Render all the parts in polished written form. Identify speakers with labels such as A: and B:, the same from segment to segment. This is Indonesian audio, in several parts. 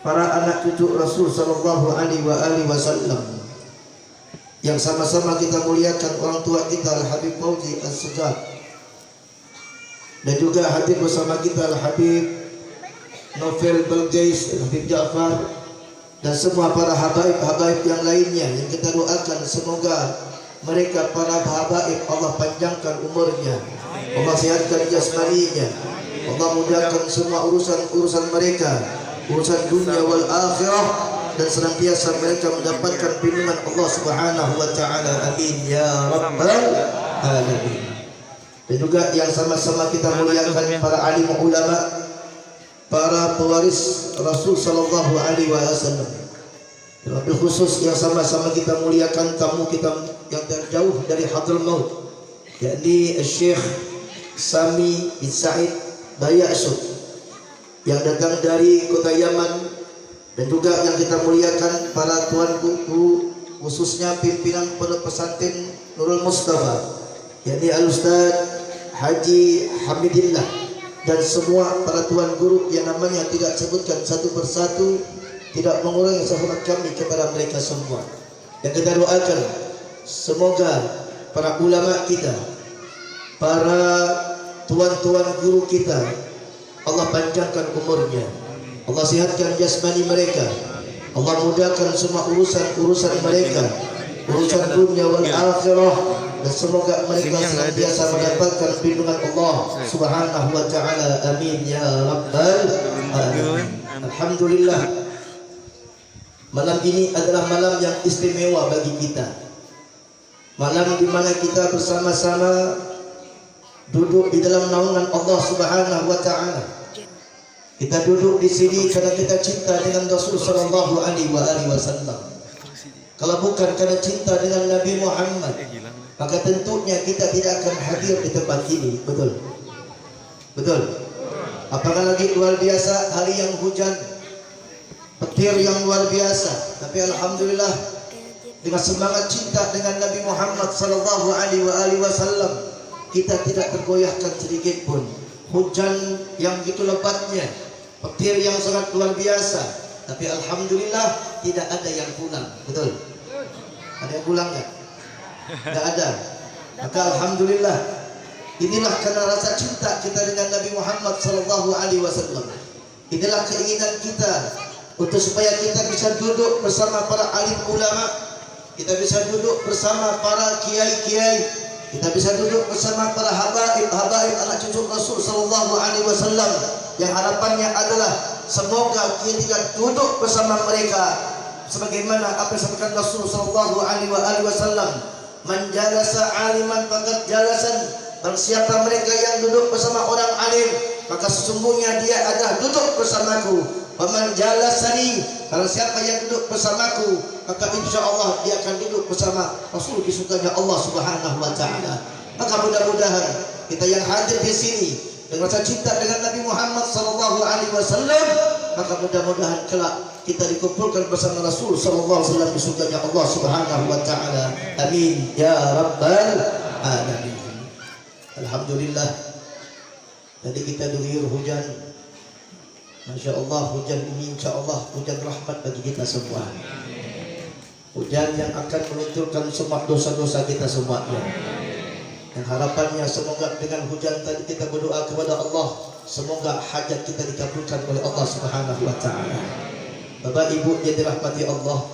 A: para anak cucu Rasul sallallahu alaihi wasallam yang sama-sama kita muliakan orang tua kita Al-Habib Fauzi As-Sajjad, dan juga hadir bersama kita Al-Habib Novel Belgais, Habib Ja'far, dan semua para habaib-habaib yang lainnya yang kita doakan semoga mereka para habaib Allah panjangkan umurnya, Allah sehatkan jasmaninya, Allah mudahkan semua urusan mereka, urusan dunia wal akhirah, dan senantiasa mereka mendapatkan bimbingan Allah Subhanahu wa taala. Amin ya rabbal alamin. Dan juga yang sama-sama kita muliakan para alim ulama, para pewaris Rasul sallallahu alaihi wasallam. Terlebih khusus yang sama-sama kita muliakan tamu kita yang terjauh dari Hadramaut, yakni Syekh Sami bin Said Bayasud yang datang dari kota Yaman, dan juga yang kita muliakan para tuan guru, khususnya pimpinan pondok pesantren Nurul Mustafa, yakni Al-Ustaz Haji Hamidillah, dan semua para tuan guru yang namanya tidak sebutkan satu persatu, tidak mengurangi hormat kami kepada mereka semua. Dan kita doakan semoga para ulama kita, para tuan-tuan guru kita, Allah panjangkan umurnya, Allah sihatkan jasmani mereka, Allah mudahkan semua urusan mereka, urusan dunia wal akhirah, dan semoga mereka senantiasa mendapatkan perlindungan Allah Subhanahu wa taala. Amin ya rabbal alamin. Alhamdulillah, malam ini adalah malam yang istimewa bagi kita. Malam di mana kita bersama-sama duduk di dalam naungan Allah Subhanahu wa taala. Kita duduk di sini karena kita cinta dengan Rasul sallallahu alaihi wasallam. Kalau bukan karena cinta dengan Nabi Muhammad, maka tentunya kita tidak akan hadir di tempat ini. Betul? Betul? Apalagi luar biasa hari yang hujan, petir yang luar biasa. Tapi alhamdulillah, dengan semangat cinta dengan Nabi Muhammad sallallahu alaihi wasallam, kita tidak tergoyahkan sedikit pun. Hujan yang begitu lebatnya, petir yang sangat luar biasa, tapi alhamdulillah tidak ada yang pulang. Betul? Ada yang pulang enggak? Enggak ada. Maka alhamdulillah, inilah karena rasa cinta kita dengan Nabi Muhammad sallallahu alaihi wasallam. Inilah keinginan kita untuk supaya kita bisa duduk bersama para alim ulama, kita bisa duduk bersama para kiai-kiai, kita bisa duduk bersama para habaib anak cucu Rasul sallallahu alaihi wasallam, yang harapannya adalah semoga kita duduk bersama mereka sebagaimana apa yang disampaikan Rasul sallallahu alaihi wasallam, man jalasa aliman faqad jalasan, dan siapa mereka yang duduk bersama orang alim, maka sesungguhnya dia adalah duduk bersamaku. Waman jalasani, kalau siapa yang duduk bersamaku, maka insya Allah dia akan duduk bersama Rasul disukanya Allah Subhanahu wa taala. Maka mudah-mudahan kita yang hadir di sini dengan rasa cinta dengan Nabi Muhammad sallallahu alaihi wasallam, maka mudah-mudahan kelak kita dikumpulkan bersama Rasul sallallahu alaihi wasallam disukanya Allah Subhanahu wa taala. Amin ya rabbal alamin. Alhamdulillah, tadi kita diguyur hujan. Masya Allah, hujan ini insya Allah hujan rahmat bagi kita semua. Hujan yang akan melunturkan semua dosa-dosa kita semuanya. Dan harapannya semoga dengan hujan tadi kita berdoa kepada Allah, semoga hajat kita dikabulkan oleh Allah Subhanahu wa taala. Bapak Ibu yang dirahmati Allah,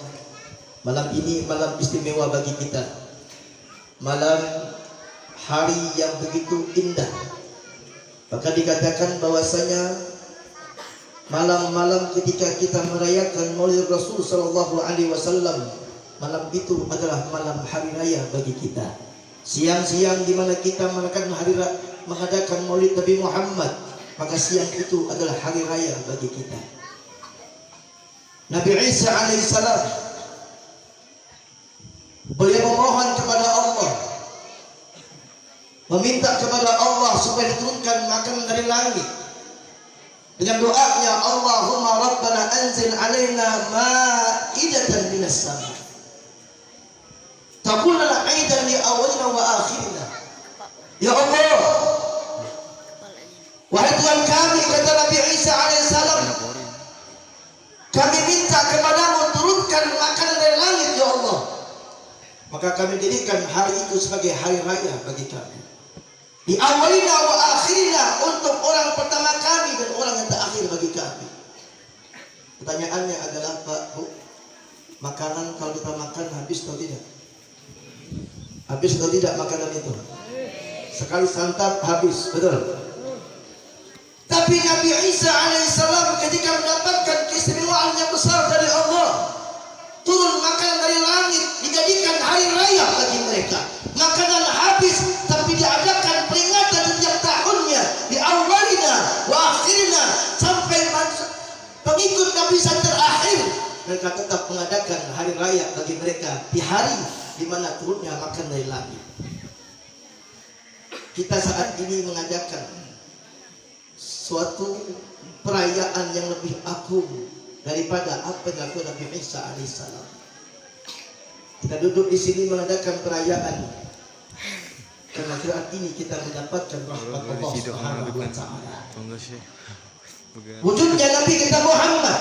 A: malam ini malam istimewa bagi kita. Malam hari yang begitu indah. Maka dikatakan bahwasanya malam-malam ketika kita merayakan Maulid Rasul sallallahu alaihi wasallam, malam itu adalah malam hari raya bagi kita. Siang-siang di mana kita mengadakan Maulid Nabi Muhammad, maka siang itu adalah hari raya bagi kita. Nabi Isa alaihissalam, beliau memohon kepada Allah, meminta kepada Allah supaya diturunkan makanan dari langit. Dengan doanya, Allahumma Rabbana anzil alaina ma'idatan minas sama, takun lana aidan li awalina wa akhirina. Ya Allah, wahai Tuhan kami, kata Nabi Isa alaihissalam, kami Maka kami jadikan hari itu sebagai hari raya bagi kami. Di awalina wa akhirina, untuk orang pertama kami dan orang yang terakhir bagi kami. Pertanyaannya adalah, Pak, Bu, makanan kalau kita makan habis atau tidak? Habis atau tidak makanan itu? Sekali santap habis, betul? Tapi Nabi Isa alaihissalam ketika mendapatkan keistimewaan yang besar dari Allah, turun makanan dari langit, dijadikan hari raya bagi mereka. Makanan habis, tapi diadakan peringatan setiap tahunnya. Di awalina wa akhirina, sampai pengikut Nabi Isa terakhir, mereka tetap mengadakan hari raya bagi mereka di hari di mana turunnya makan dari langit. Kita saat ini mengadakan suatu perayaan yang lebih agung daripada apa yang dilakukan Nabi Isa alaihissalam. Kita duduk di sini mengadakan perayaan karena saat ini kita mendapatkan rahmat Allah Subhanahu wa taala. Wujudnya Nabi kita Muhammad,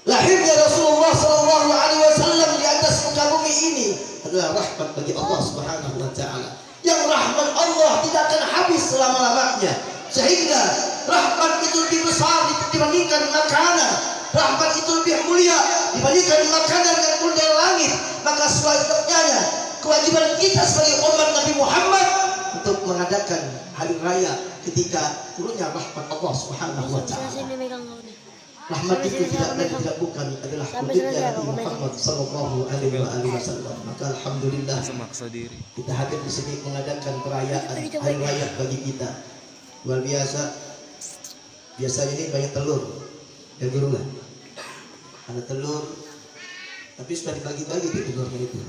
A: lahirnya Rasulullah sallallahu alaihi wasallam di atas muka bumi ini adalah rahmat bagi Allah Subhanahu wa taala. Yang rahmat Allah tidak akan habis selama-lamanya, sehingga rahmat itu lebih besar dibandingkan makanan. Rahmat itu lebih mulia dibandingkan makanan yang turun dari langit. Maka selanjutnya kewajiban kita sebagai umat Nabi Muhammad untuk mengadakan hari raya ketika turunnya rahmat Allah Subhanahu wa taala. Rahmat itu tidak lain tidak bukan adalah wujudnya Nabi Muhammad sallallahu alaihi wasallam. Maka alhamdulillah kita hadir di sini mengadakan perayaan hari raya bagi kita. Luar biasa. Biasanya ini banyak telur dan gurungan. Ada telur, tapi sudah dibagi-bagi di telurnya itu.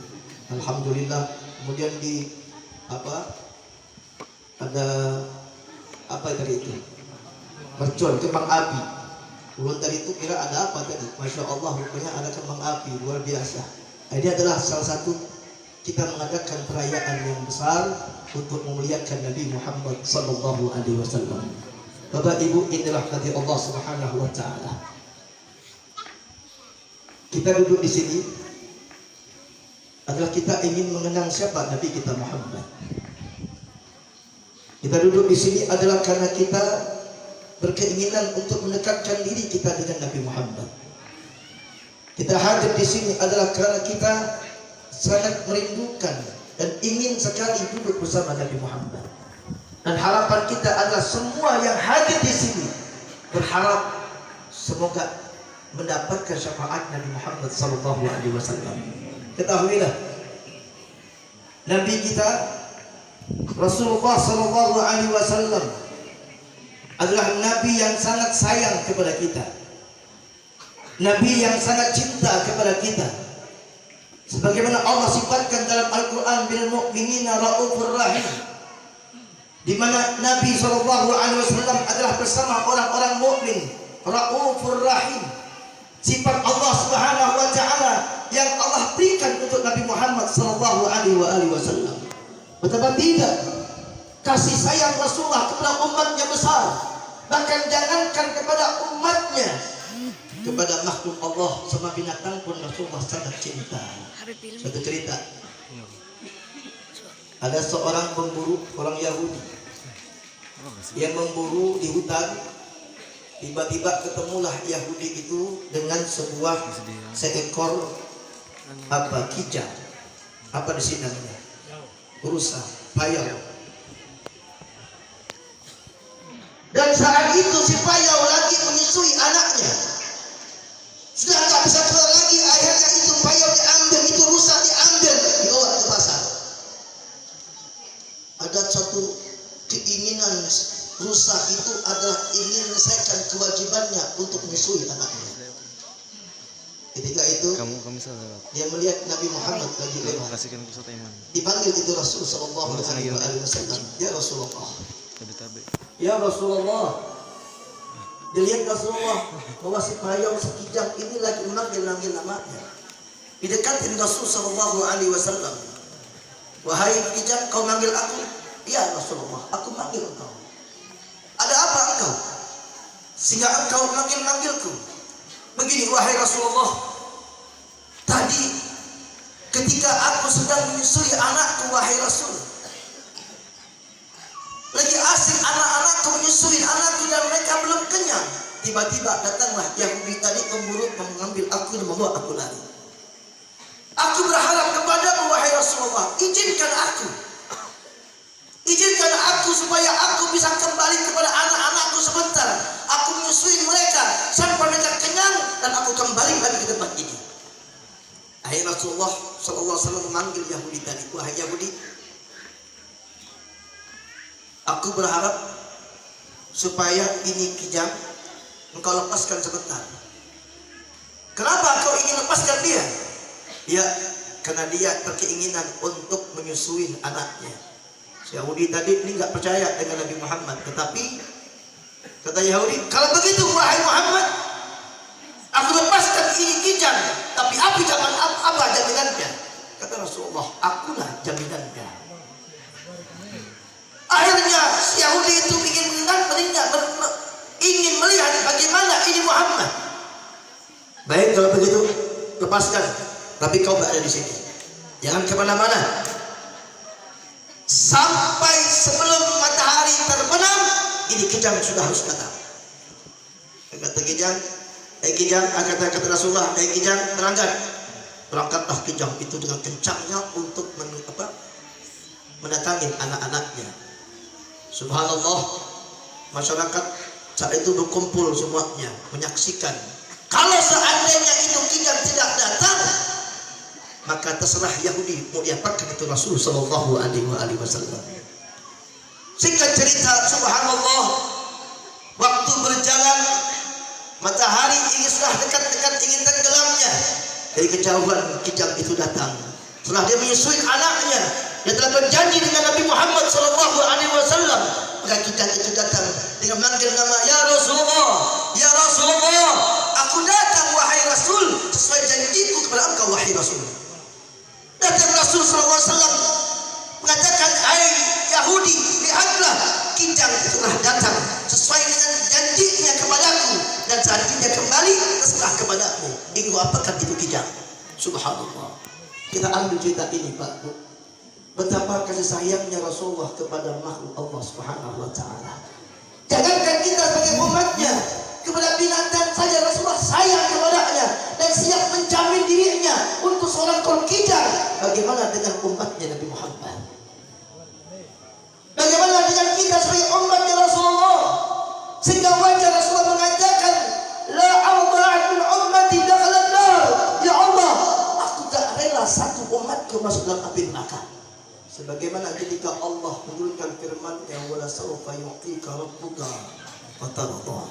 A: Alhamdulillah. Kemudian di ada apa tadi itu? Mercon, kembang api. Ulun tadi itu kira ada apa tadi? Masya Allah, rupanya ada kembang api, luar biasa. Ini adalah salah satu kita mengadakan perayaan yang besar untuk memuliakan Nabi Muhammad sallallahu alaihi wasallam. Bapak Ibu, inilah hati Allah Subhanahu wa taala. Kita duduk di sini adalah kita ingin mengenang siapa Nabi kita Muhammad. Kita duduk di sini adalah karena kita berkeinginan untuk mendekatkan diri kita dengan Nabi Muhammad. Kita hadir di sini adalah karena kita sangat merindukan dan ingin sekali duduk bersama Nabi Muhammad. Dan harapan kita adalah semua yang hadir di sini berharap semoga mendapatkan syafaat Nabi Muhammad sallallahu alaihi wasallam. Ketahuilah, Nabi kita Rasulullah sallallahu alaihi wasallam adalah Nabi yang sangat sayang kepada kita, Nabi yang sangat cinta kepada kita. Sebagaimana Allah sifatkan dalam Al-Quran, bil mu'minina raufur rahim, di mana Nabi SAW adalah bersama orang-orang mukmin raufur rahim. Sifat Allah Subhanahu wa taala yang Allah berikan untuk Nabi Muhammad sallallahu alaihi wasallam. Betapa tidak kasih sayang Rasulullah kepada umatnya besar. Bahkan jangankan kepada umatnya, kepada makhluk Allah sama binatang pun Rasulullah sangat cinta. Satu cerita, ada seorang pemburu, orang Yahudi, yang memburu di hutan. Tiba-tiba ketemulah Yahudi itu dengan seekor kijang. Apa di sini namanya? Rusa, payau. Dan saat itu si payau lagi menyusui anaknya. Sudah nggak bisa keluar lagi, akhirnya itu payau diambil, itu rusa diambil, dibawa ke pasar. Ada satu keinginan rusa itu adalah ingin menyelesaikan kewajibannya untuk menyusui anaknya. Ketika itu dia melihat Nabi Muhammad lagi lewat. Dipanggil itu Rasul sallallahu alaihi wasallam. Ya Rasulullah. Ya Rasulullah. Dilihat Rasulullah bahwa si payau sekijang ini lagi memanggil namanya. Didekatin Rasul sallallahu alaihi wasallam. Wahai kijang, kau manggil aku? Ya Rasulullah, aku manggil engkau. Ada apa engkau sehingga engkau manggilku? Begini, wahai Rasulullah, tadi ketika ketika aku sedang menyusui anakku wahai Rasul. Lagi asik anak-anakku menyusui anakku dan mereka belum kenyang. Tiba-tiba datanglah Yahudi tadi pemburu mengambil aku dan membawa aku lari. Aku berharap kepadamu wahai Rasulullah, izinkan aku. Izinkan aku supaya aku bisa kembali kepada anak-anakku sebentar. Aku menyusui mereka sampai mereka kenyang dan aku kembali lagi ke tempat ini. Akhirnya Rasulullah SAW memanggil Yahudi tadi. Wahai Yahudi, aku berharap supaya ini kijang engkau lepaskan sebentar. Kenapa kau ingin lepaskan dia? Ya, karena dia berkeinginan untuk menyusui anaknya. Yahudi tadi ini nggak percaya dengan Nabi Muhammad, tetapi kata Yahudi, kalau begitu wahai Muhammad, aku lepaskan ini kijang, tapi apa jaminannya? Kata Rasulullah, akulah jaminannya. Akhirnya Yahudi itu ingin melihat bagaimana ini Muhammad. Baik, kalau begitu lepaskan, tapi kau berada di sini, jangan kemana-mana sampai sebelum matahari terbenam. Ini kijang sudah harus datang. Kata kijang, kata Rasulullah, kijang berangkat. Berangkatlah kijang itu dengan kencangnya untuk mendatangi anak-anaknya. Subhanallah, masyarakat saat itu berkumpul semuanya menyaksikan. Kalau seandainya itu kijang tidak datang, maka terserah Yahudi mau diapakan itu Rasul Sallallahu Alaihi Wasallam. Singkat cerita, subhanallah, waktu berjalan, matahari sudah dekat-dekat ingin tenggelamnya. Dari kejauhan kijang itu datang. Setelah dia menyusui anaknya, dia telah berjanji dengan Nabi Muhammad Sallallahu Alaihi Wasallam. Maka kijang itu datang dengan manggil nama, ya Rasulullah, ya Rasulullah, aku datang wahai Rasul sesuai janjiku kepada engkau wahai Rasul. Datang Rasul Sallallahu Alaihi Wasallam mengatakan, hai Yahudi, lihatlah kijang telah datang sesuai dengan janjinya kepadaku, dan saat ini dia kembali terserah kepadamu. Ingin apakan itu kijang? Subhanallah. Kita ambil cerita ini Pak Bu, betapa kasih sayangnya Rasulullah kepada makhluk Allah Subhanahu Wa Taala. Jangankan kita sebagai umatnya, kepada binatang saja Rasulullah sayang kepadanya dan siap menjamin dirinya untuk seorang ekor kijang. Bagaimana dengan umatnya Nabi Muhammad? Bagaimana dengan kita sebagai umatnya Rasulullah? Sehingga wajar Rasulullah mengatakan, la a'udha'an min ummati dakhalan nar. Ya Allah, aku tak rela satu umatku masuk dalam api neraka. Sebagaimana ketika Allah menurunkan firman-Nya, wala sawfa yu'tika rabbuka fatardah.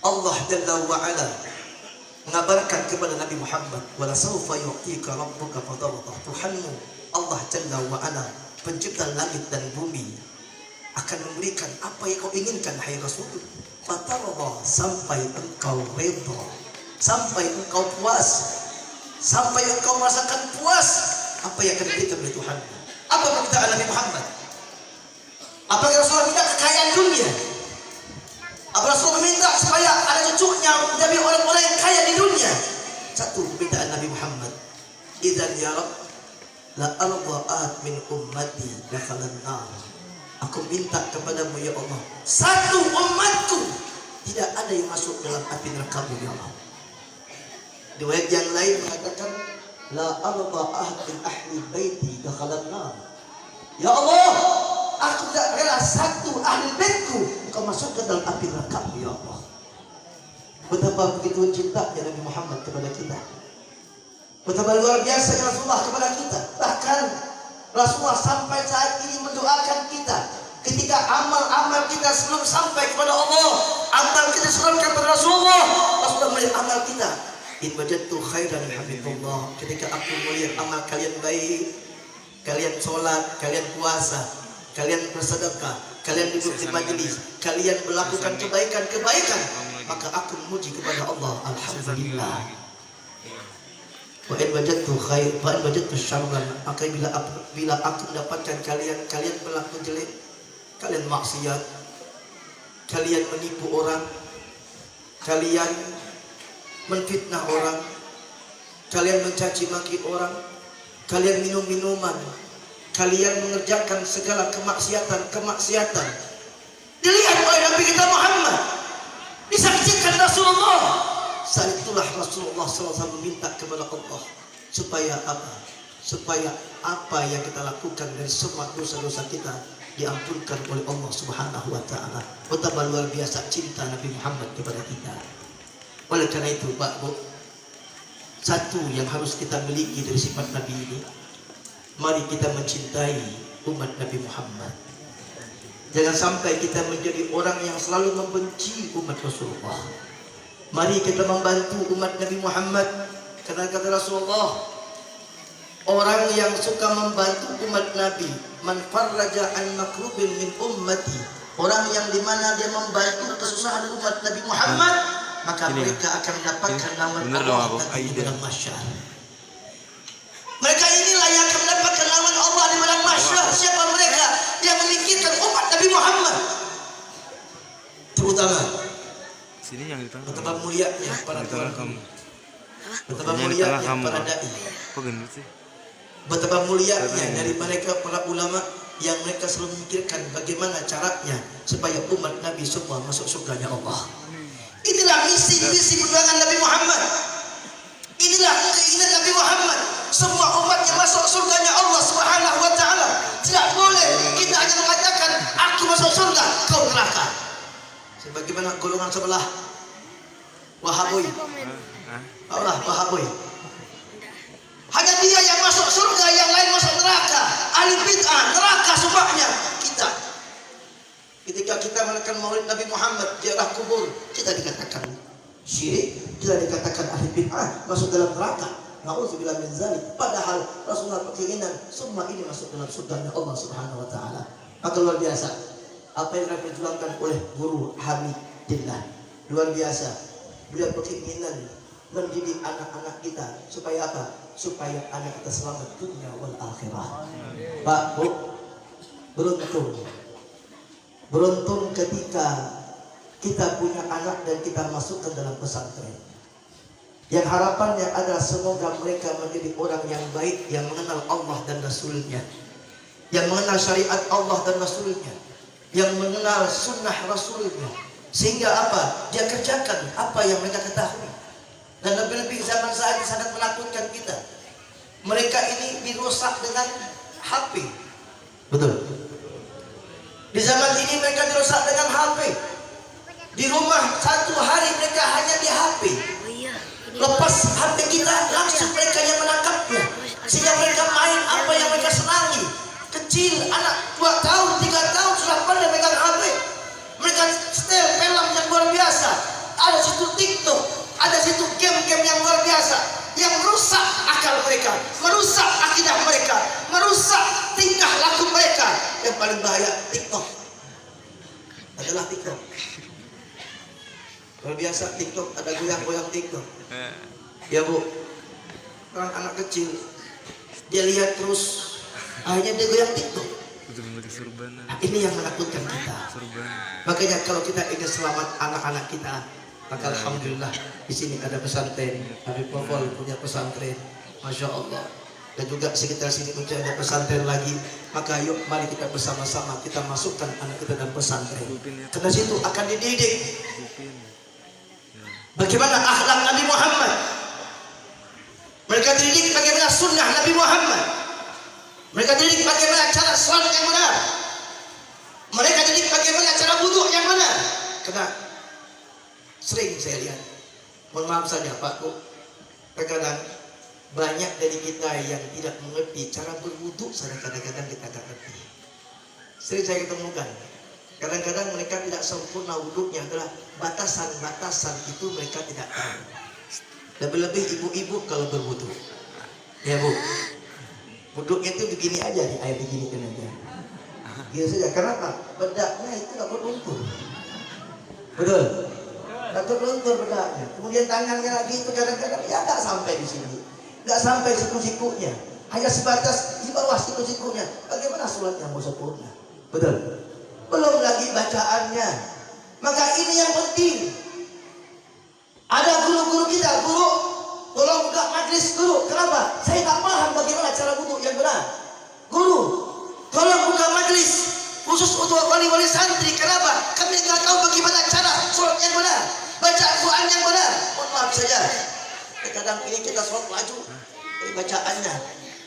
A: Allah Jalla wa Ala mengabarkan kepada Nabi Muhammad, wala sawfa yu'tika rabbuka fatardah. Tuhanmu Allah Jalla wa Ala, pencipta langit dan bumi, akan memberikan apa yang kau inginkan hai Rasul. Fatardah, sampai engkau redha, sampai engkau puas, sampai engkau merasakan puas apa yang akan diberikan oleh Tuhan. Apa permintaan Nabi Muhammad? Apa yang Rasulullah minta? Kekayaan dunia. Apa Rasulullah minta supaya ada cucunya menjadi orang-orang yang kaya di dunia? Satu permintaan Nabi Muhammad, idzan ya Rabb la arba'at min ummati dakhalan nar. Aku minta kepadamu ya Allah, satu umatku tidak ada yang masuk dalam api neraka-Mu ya Allah. Riwayat yang lain mengatakan, la arba'at min ahli baiti dakhalan nar. Ya Allah, aku tidak rela satu ahli baitku engkau masuk ke dalam api neraka-Mu ya Allah. Betapa begitu cintanya Nabi Muhammad kepada kita. Betapa luar biasa Rasulullah kepada kita. Bahkan Rasulullah sampai saat ini mendoakan kita. Ketika amal-amal kita sebelum sampai kepada Allah, amal kita serahkan kepada Rasulullah, Rasulullah melihat amal kita. In wajadtu khairan habibullah. Ketika aku melihat amal kalian baik, kalian sholat, kalian puasa, kalian bersedekah, kalian duduk di majelis, kalian melakukan kebaikan-kebaikan, maka aku memuji kepada Allah. Alhamdulillah. Wa in wajadtu khair, wa in wajadtu syarran, maka bila aku mendapatkan kalian berlaku jelek, kalian maksiat, kalian menipu orang, kalian menfitnah orang, kalian mencaci maki orang, kalian minum minuman, kalian mengerjakan segala kemaksiatan. Dilihat oleh Nabi kita Muhammad, disaksikan Rasulullah. Saat itulah Rasulullah SAW meminta kepada Allah supaya apa? Supaya apa yang kita lakukan dari semua dosa-dosa kita diampunkan oleh Allah Subhanahu wa taala. Betapa luar biasa cinta Nabi Muhammad kepada kita. Oleh karena itu, Pak Bu, satu yang harus kita miliki dari sifat Nabi ini, mari kita mencintai umat Nabi Muhammad. Jangan sampai kita menjadi orang yang selalu membenci umat Rasulullah. Mari kita membantu umat Nabi Muhammad. Karena kata Rasulullah, orang yang suka membantu umat Nabi, man farraja an makrubin min ummati, orang yang dimana dia membantu kesusahan umat Nabi Muhammad, maka mereka akan mendapatkan nama Allah di padang mahsyar. Mereka inilah yang akan mendapatkan nama Allah di padang mahsyar. Siapa mereka yang memikirkan umat Nabi Muhammad? Terutama
B: sini yang ditangkap.
A: betapa mulianya para ulama, betapa mulianya para dai,
B: Kok gendut sih?
A: betapa mulianya dari mereka para ulama yang mereka selalu memikirkan bagaimana caranya supaya umat Nabi semua masuk surganya Allah. Inilah misi perjuangan Nabi Muhammad. Inilah keinginan Nabi Muhammad, semua umatnya masuk surganya Allah Subhanahu wa taala. Tidak boleh kita hanya mengatakan aku masuk surga, kau neraka. Sebagaimana golongan sebelah Wahaboy. Allah Wahaboy. Hanya dia yang masuk surga, yang lain masuk neraka. Ahli bid'ah, neraka semuanya. Kita ketika kita melakukan maulid Nabi Muhammad, ziarah kubur, kita dikatakan syirik, kita dikatakan ahli bid'ah, masuk dalam neraka. Nauzubillah min zalik. Padahal Rasulullah berkeinginan semua ini masuk dalam surganya Allah Subhanahu wa taala. Maka luar biasa apa yang diperjuangkan oleh guru Hamidillah. Luar biasa. Beliau berkeinginan mendidik anak-anak kita supaya apa? Supaya anak kita selamat dunia wal akhirah. Pak, Bu, beruntung ketika kita punya anak dan kita masukkan dalam pesantren. Yang harapannya adalah semoga mereka menjadi orang yang baik, yang mengenal Allah dan Rasulnya, yang mengenal syariat Allah dan Rasulnya, yang mengenal sunnah Rasulnya, sehingga apa? Dia kerjakan apa yang mereka ketahui. Dan lebih-lebih zaman saat ini sangat menakutkan kita. Mereka ini dirusak dengan HP. Betul. Di zaman ini mereka dirusak dengan HP. Di rumah satu hari mereka hanya di HP. Lepas HP kita langsung mereka yang menangkapnya, sehingga mereka main apa yang mereka senangi. Kecil, anak 2 tahun, 3 tahun sudah pandai megang HP. Mereka setel film yang luar biasa. Ada situ TikTok, ada situ game-game yang luar biasa, yang merusak akal mereka, merusak akidah mereka, merusak tingkah laku mereka. Yang paling bahaya TikTok adalah TikTok. Luar biasa TikTok, ada goyang-goyang TikTok. Ya Bu, orang anak kecil dia lihat terus, akhirnya dia goyang TikTok. Nah, ini yang menakutkan kita. Makanya kalau kita ingin selamat anak-anak kita, maka alhamdulillah di sini ada pesantren. Habib Popol punya pesantren, masya Allah. Dan juga sekitar sini pun ada pesantren lagi. Maka yuk mari kita bersama-sama kita masukkan anak kita dalam pesantren. Karena situ akan dididik bagaimana akhlak Nabi Muhammad. Mereka dididik bagaimana sunnah Nabi Muhammad. Mereka dididik bagaimana cara salat yang benar. Mereka dididik bagaimana cara wudhu yang benar. Karena sering saya lihat, mohon maaf saja Pak Bu, terkadang banyak dari kita yang tidak mengerti cara berwudhu. Kadang-kadang kita tidak mengerti. Sering saya ketemukan, kadang-kadang mereka tidak sempurna wudhunya, adalah batasan-batasan itu mereka tidak tahu. Lebih-lebih ibu-ibu kalau berwudhu, ya Bu, wudhunya itu begini aja, di air begini kan aja, gitu saja. Kenapa? Bedaknya itu nggak berluntur, betul? Nggak berluntur bedaknya. Kemudian tangannya lagi itu kadang-kadang ya nggak sampai di sini, nggak sampai siku-sikunya, hanya sebatas di bawah siku-sikunya. Bagaimana sholatnya mau sempurna? Betul? Belum lagi bacaannya. Maka ini yang penting. Ada guru-guru kita, guru, tolong buka majlis guru. yang benar. Guru, tolong buka majelis khusus untuk wali-wali santri. Kenapa? Kami tidak tahu bagaimana cara sholat yang benar, baca Al-Quran yang benar. Mohon maaf saja, kadang ini kita sholat maju, tapi bacaannya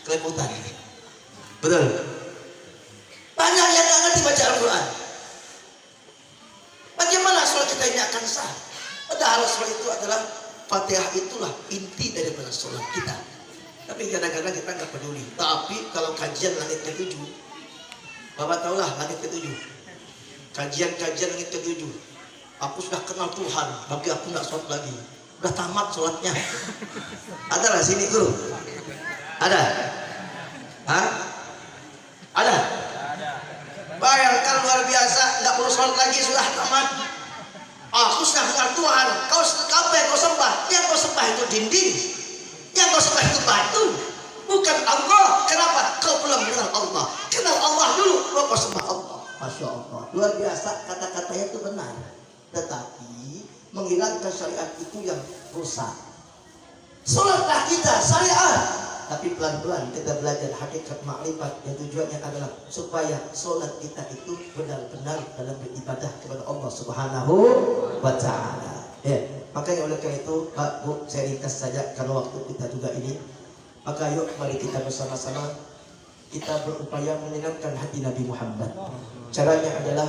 A: kelebutan. Betul. Banyak yang tidak ngerti baca Al-Quran. Bagaimana sholat kita ini akan sah? Padahal sholat itu adalah Fatihah, itulah inti daripada sholat kita. Tapi kadang-kadang kita nggak peduli. Tapi kalau kajian langit ke-7, Bapak tahulah langit ke-7, kajian langit ke-7, aku sudah kenal Tuhan, bagi aku nggak sholat lagi, udah tamat sholatnya. Ada lah sini guru? Ada? Hah? Ada? Bayangkan luar biasa, nggak perlu sholat lagi, sudah tamat. Aku sudah kenal Tuhan. Kau apa yang kau sembah? Yang kau sembah itu dinding, yang kau sembah itu batu, bukan Allah. Kenapa? Kau belum kenal Allah. Kenal Allah dulu, baru kau sembah Allah. Masya Allah, luar biasa, kata-katanya itu benar. Tetapi menghilangkan syariat itu yang rusak. Sholatlah kita syariat, tapi pelan-pelan kita belajar hakikat makrifat yang tujuannya adalah supaya sholat kita itu benar-benar dalam beribadah kepada Allah Subhanahu wa Ta'ala. Ya, makanya oleh karena itu Pak Bu, saya ringkas saja karena waktu kita juga ini. Maka yuk mari kita bersama-sama kita berupaya menyenangkan hati Nabi Muhammad. Caranya adalah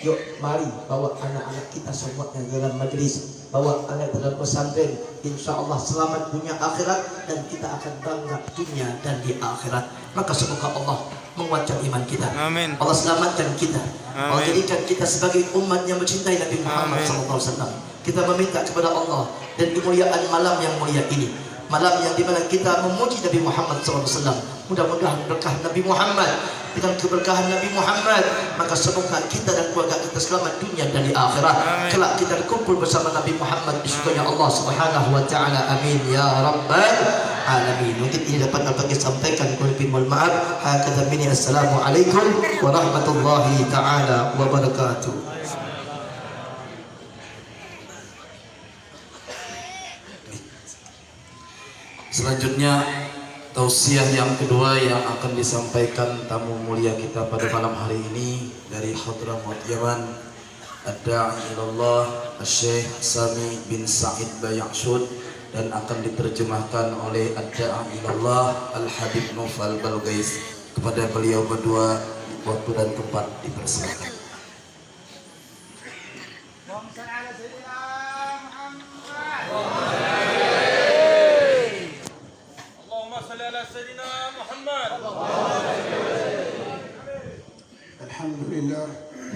A: yuk mari bawa anak-anak kita semuanya dalam majlis, bawa anak dalam pesantren. Insya Allah selamat dunia akhirat, dan kita akan bangga dunia dan di akhirat. Maka semoga Allah menguatkan iman kita.
B: Amin.
A: Allah selamatkan kita. Allah jadikan kita sebagai umat yang mencintai Nabi Muhammad SAW. Kita meminta kepada Allah dan kemuliaan malam yang mulia ini, malam yang dimana kita memuji Nabi Muhammad SAW. Mudah-mudahan berkah Nabi Muhammad, dengan keberkahan Nabi Muhammad, maka semoga kita dan keluarga kita selamat dunia dan di akhirat. Kelak kita berkumpul bersama Nabi Muhammad di surganya Allah Subhanahu wa Ta'ala. Amin ya rabbal alamin. Mungkin ini dapat kita sampaikan. Mohon maaf. Hakadha minni. Assalamualaikum warahmatullahi taala wabarakatuh.
C: Selanjutnya tausiah yang kedua yang akan disampaikan tamu mulia kita pada malam hari ini dari Hadramaut Yaman, Ad-Da'i ilallah Syekh Sami bin Sa'id Bayashud, dan akan diterjemahkan oleh Ad-Da'i ilallah Al-Habib Naufal Balgais. Kepada beliau berdua waktu dan tempat dipersilakan.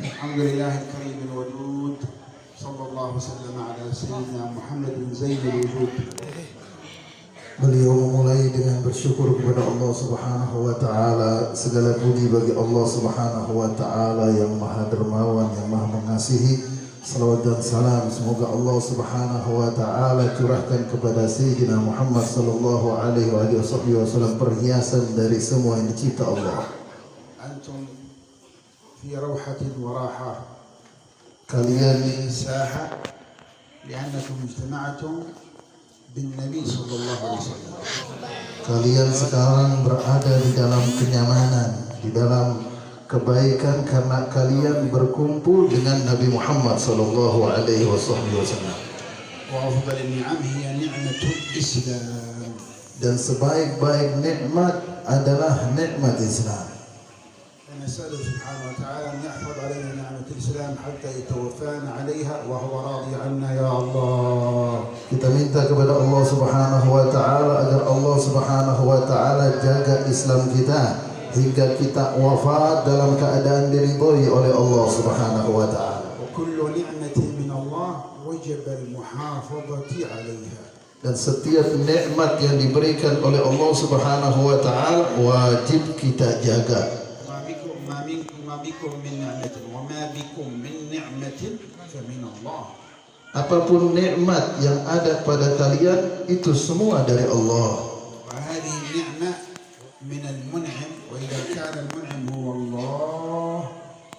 D: الحمد لله الكريم الودود صلى الله وسلم على سيدنا محمد زين الوجود.
E: Beliau memulai dengan bersyukur kepada Allah Subhanahu wa Ta'ala. Segala puji bagi Allah Subhanahu wa Ta'ala yang Maha Dermawan, yang Maha Mengasihi. Salawat dan salam semoga Allah Subhanahu wa Ta'ala curahkan kepada Sayyidina Muhammad sallallahu alaihi wasallam, perhiasan dari semua yang dicipta Allah.
D: Antum fi rawhatin wa raha.
E: Kalian
D: di saha li'annakum ijtama'tum bin Nabi sallallahu alaihi wasallam.
E: Kalian sekarang berada di dalam kenyamanan, di dalam kebaikan karena kalian berkumpul dengan Nabi Muhammad sallallahu alaihi wasallam.
D: Wa afdal ni'am hiya ni'matul Islam.
E: Dan sebaik-baik nikmat adalah nikmat Islam.
D: نسأله سبحانه وتعالى أن يحفظ علينا نعمة الإسلام حتى يتوفانا عليها وهو راضي عنا يا الله.
E: Kita minta kepada Allah Subhanahu wa Ta'ala agar Allah Subhanahu wa Ta'ala jaga Islam kita hingga kita wafat dalam keadaan diridhoi oleh Allah Subhanahu wa Ta'ala.
D: وكل نعمة من الله وجب المحافظة عليها.
E: Dan setiap nikmat yang diberikan oleh Allah Subhanahu wa Ta'ala wajib kita jaga.
D: ما بكم من نعمة وما بكم من نعمة فمن الله.
E: Apapun nikmat yang ada pada kalian itu semua dari Allah.
D: وهذه النعمة من المنعم وإذا كان المنعم هو الله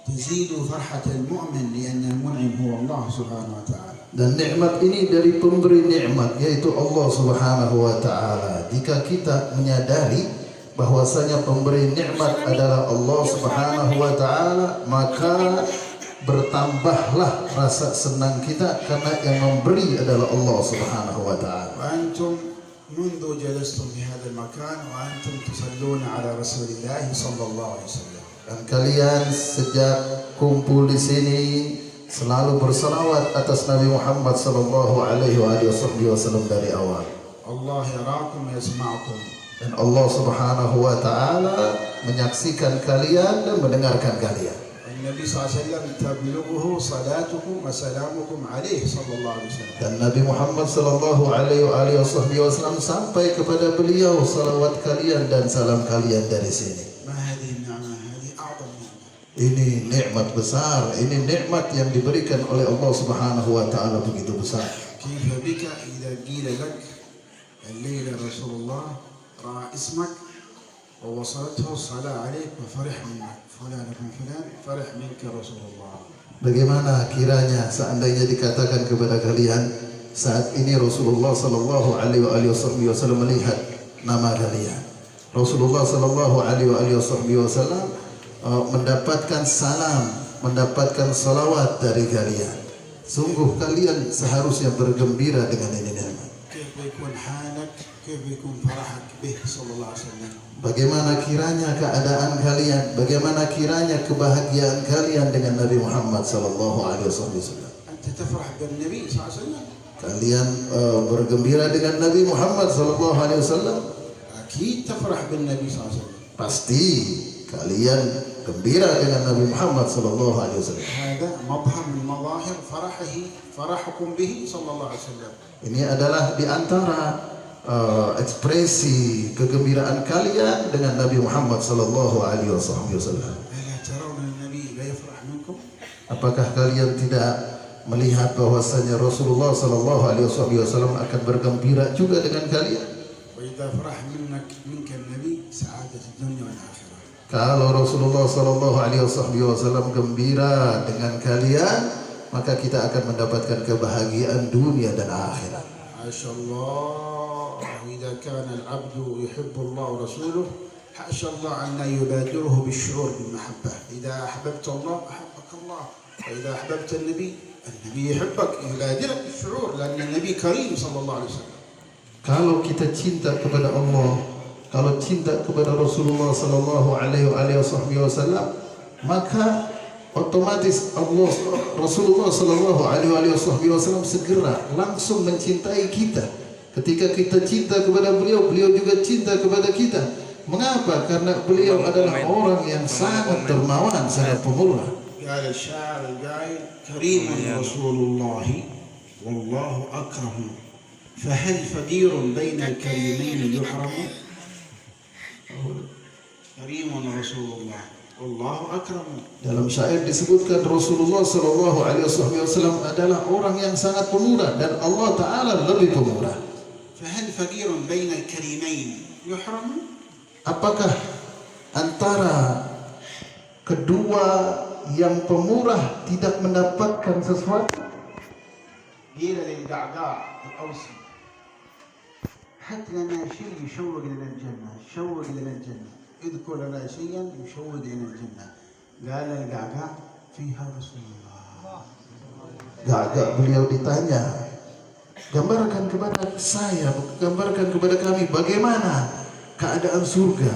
D: تزيد فرحة المؤمن لأن المنعم هو الله سبحانه وتعالى.
E: Dan nikmat ini dari pemberi nikmat yaitu Allah Subhanahu wa Ta'ala. Jika kita menyadari bahwasanya pemberi nikmat adalah Allah Subhanahu wa taala, maka bertambahlah rasa senang kita karena yang memberi adalah Allah Subhanahu wa taala.
D: وأنتم منذ جلستم في هذا المكان وأنتم تصلون على رسول الله صلى الله عليه وسلم.
E: Dan kalian sejak kumpul di sini selalu berselawat atas Nabi Muhammad sallallahu alaihi wasallam dari awal.
D: الله يراكم ويسمعكم.
E: Dan Allah Subhanahu wa taala menyaksikan kalian dan mendengarkan kalian.
D: النبي صلى الله عليه وسلم تبلغه صلاتكم وسلامكم عليه صلى الله عليه وسلم.
E: Dan Nabi Muhammad sallallahu alaihi wasallam sampai kepada beliau salawat kalian dan salam kalian dari sini.
D: ما هذه النعمة؟ هذه أعظم نعمة.
E: Ini nikmat besar, ini nikmat yang diberikan oleh Allah Subhanahu wa taala begitu besar.
D: كيف بك إذا قيل لك الليلة رسول الله رأى اسمك ووصلته الصلاة عليك وفرح منك فلان بن فلان فرح منك رسول الله.
E: Bagaimana kiranya seandainya dikatakan kepada kalian saat ini Rasulullah sallallahu alaihi wasallam melihat nama kalian. Rasulullah sallallahu alaihi wasallam mendapatkan salam, mendapatkan salawat dari kalian. Sungguh kalian seharusnya bergembira dengan ini nikmat.
D: كيف بيكون حالك؟ كيف بيكون فرحك به صلى الله عليه وسلم؟
E: Bagaimana kiranya keadaan kalian, bagaimana kiranya kebahagiaan kalian dengan Nabi Muhammad sallallahu alaihi wasallam.
D: أنت تفرح بالنبي صلى الله عليه وسلم؟
E: Kalian bergembira dengan Nabi Muhammad sallallahu alaihi wasallam?
D: أكيد تفرح بالنبي صلى الله عليه وسلم.
E: Pasti kalian gembira dengan Nabi Muhammad sallallahu alaihi wasallam.
D: هذا مظهر من مظاهر فرحكم به صلى الله عليه وسلم.
E: Ini adalah di antara ekspresi kegembiraan kalian dengan Nabi Muhammad sallallahu alaihi wasallam.
D: ألا ترون النبي لا يفرح منكم؟
E: Apakah kalian tidak melihat bahwasanya Rasulullah sallallahu alaihi wasallam akan bergembira juga dengan kalian?
D: وإذا فرح منك النبي سعادة الدنيا والآخرة.
E: Kalau Rasulullah sallallahu alaihi wasallam gembira dengan kalian, maka kita akan mendapatkan kebahagiaan dunia dan akhirat.
D: حاشا الله إذا كان العبد يحب الله ورسوله حاشا الله أن لا يبادره بالشعور بالمحبة. إذا أحببت الله أحبك الله، وإذا أحببت النبي يحبك، يبادرك بالشعور لأن النبي كريم صلى الله عليه وسلم.
E: Kalau kita cinta kepada Allah, kalau cinta kepada Rasulullah sallallahu alaihi wasallam, maka otomatis Rasulullah sallallahu alaihi wasallam segera langsung mencintai kita. Ketika kita cinta kepada beliau, beliau juga cinta kepada kita. Mengapa? Karena beliau adalah orang yang sangat dermawan, sangat pemurah.
D: قال الشاعر القائل كريم رسول الله والله أكرم فهل فقير بين الكريمين يحرم؟ كريم رسول الله والله أكرم.
E: Dalam syair disebutkan Rasulullah sallallahu alaihi wasallam adalah orang yang sangat pemurah dan Allah taala lebih pemurah.
D: فهل فقير بين الكريمين يحرم؟
E: Apakah antara kedua yang pemurah tidak mendapatkan sesuatu?
D: قيل للقعقاع الأوسي هات لنا شيء يشوق لنا الجنة، شوق لنا الجنة، اذكر لنا شيئا يشوق لنا الجنة. قال القعقاع فيها رسول الله.
E: Gagak beliau ditanya, gambarkan kepada saya, gambarkan kepada kami bagaimana keadaan surga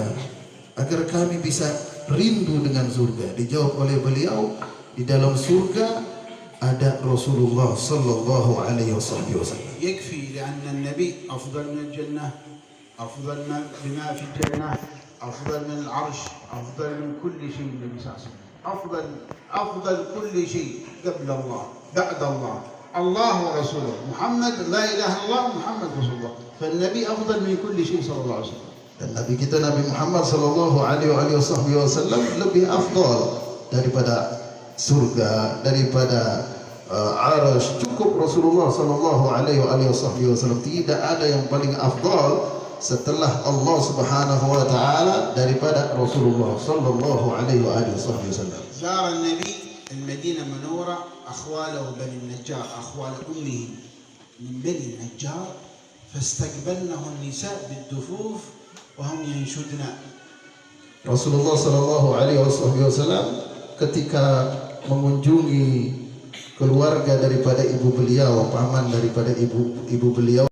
E: agar kami bisa rindu dengan surga. Dijawab oleh beliau, di dalam surga ada Rasulullah sallallahu alaihi wasallam.
D: يكفي لأن النبي أفضل من الجنة، أفضل بما في الجنة، أفضل من العرش، أفضل من كل شيء. النبي صلى الله عليه وسلم أفضل كل شيء قبل الله بعد الله، الله ورسوله. محمد لا إله إلا الله، محمد رسول الله. فالنبي أفضل من كل شيء صلى الله عليه وسلم.
E: Dan Nabi kita Nabi Muhammad sallallahu alaihi wasallam lebih afdal daripada surga, daripada arasy. Cukup Rasulullah sallallahu alaihi wasallam, tidak ada yang paling afdal setelah Allah Subhanahu wa taala daripada Rasulullah sallallahu alaihi wasallam.
D: زار النبي المدينة المنورة أخواله بني النجار، أخوال أمه من بني النجار، فاستقبلنه النساء بالدفوف وهم ينشدنا.
E: Rasulullah Shallallahu Alaihi Wasallam ketika mengunjungi keluarga daripada ibu beliau, paman daripada ibu beliau.